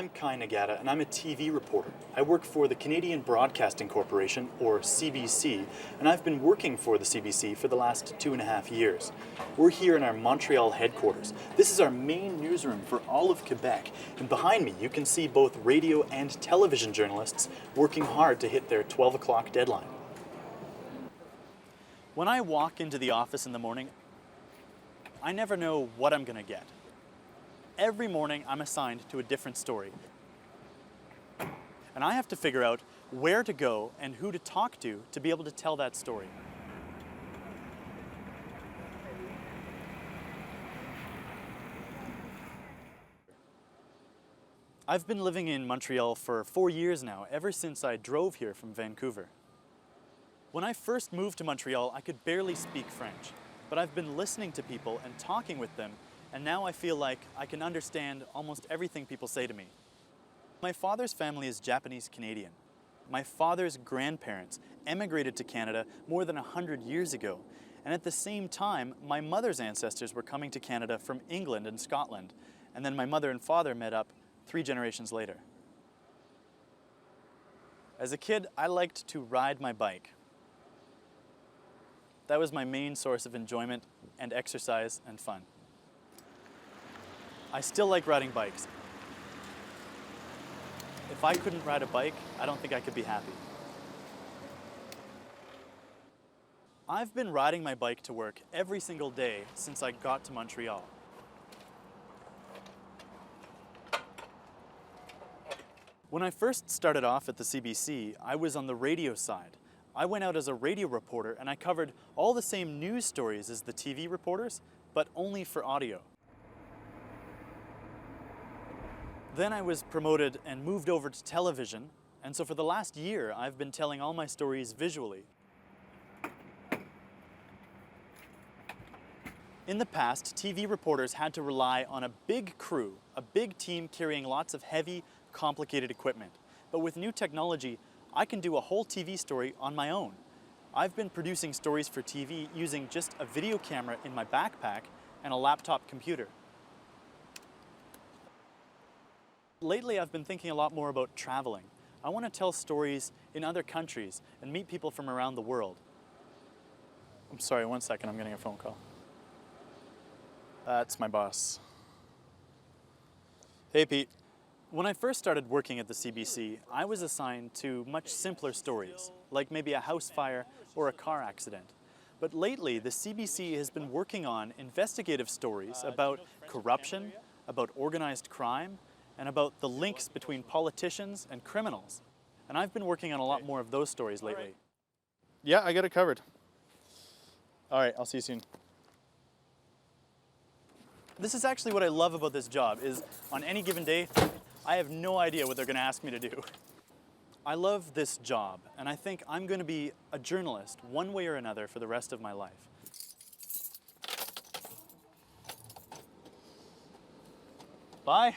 I'm Kai Nagata, and I'm a TV reporter. I work for the Canadian Broadcasting Corporation, or CBC, and I've been working for the CBC for the last 2.5 years. We're here in our Montreal headquarters. This is our main newsroom for all of Quebec, and behind me you can see both radio and television journalists working hard to hit their 12 o'clock deadline. When I walk into the office in the morning, I never know what I'm going to get. Every morning I'm assigned to a different story. And I have to figure out where to go and who to talk to be able to tell that story. I've been living in Montreal for 4 years now, ever since I drove here from Vancouver. When I first moved to Montreal, I could barely speak French, but I've been listening to people and talking with them, and now I feel like I can understand almost everything people say to me. My father's family is Japanese Canadian. My father's grandparents emigrated to Canada more than 100 years ago, and at the same time, my mother's ancestors were coming to Canada from England and Scotland, and then my mother and father met up 3 generations later. As a kid, I liked to ride my bike. That was my main source of enjoyment and exercise and fun. I still like riding bikes. If I couldn't ride a bike, I don't think I could be happy. I've been riding my bike to work every single day since I got to Montreal. When I first started off at the CBC, I was on the radio side. I went out as a radio reporter and I covered all the same news stories as the TV reporters, but only for audio. Then I was promoted and moved over to television, and so for the last year I've been telling all my stories visually. In the past, TV reporters had to rely on a big crew, a big team carrying lots of heavy, complicated equipment. But with new technology, I can do a whole TV story on my own. I've been producing stories for TV using just a video camera in my backpack and a laptop computer. Lately, I've been thinking a lot more about traveling. I want to tell stories in other countries and meet people from around the world. I'm sorry, 1 second, I'm getting a phone call. That's my boss. Hey, Pete. When I first started working at the CBC, I was assigned to much simpler stories, like maybe a house fire or a car accident. But lately, the CBC has been working on investigative stories about corruption, about organized crime, and about the links between politicians and criminals. And I've been working on a lot more of those stories lately. Yeah, I got it covered. All right, I'll see you soon. This is actually what I love about this job, is on any given day, I have no idea what they're going to ask me to do. I love this job, and I think I'm going to be a journalist one way or another for the rest of my life. Bye.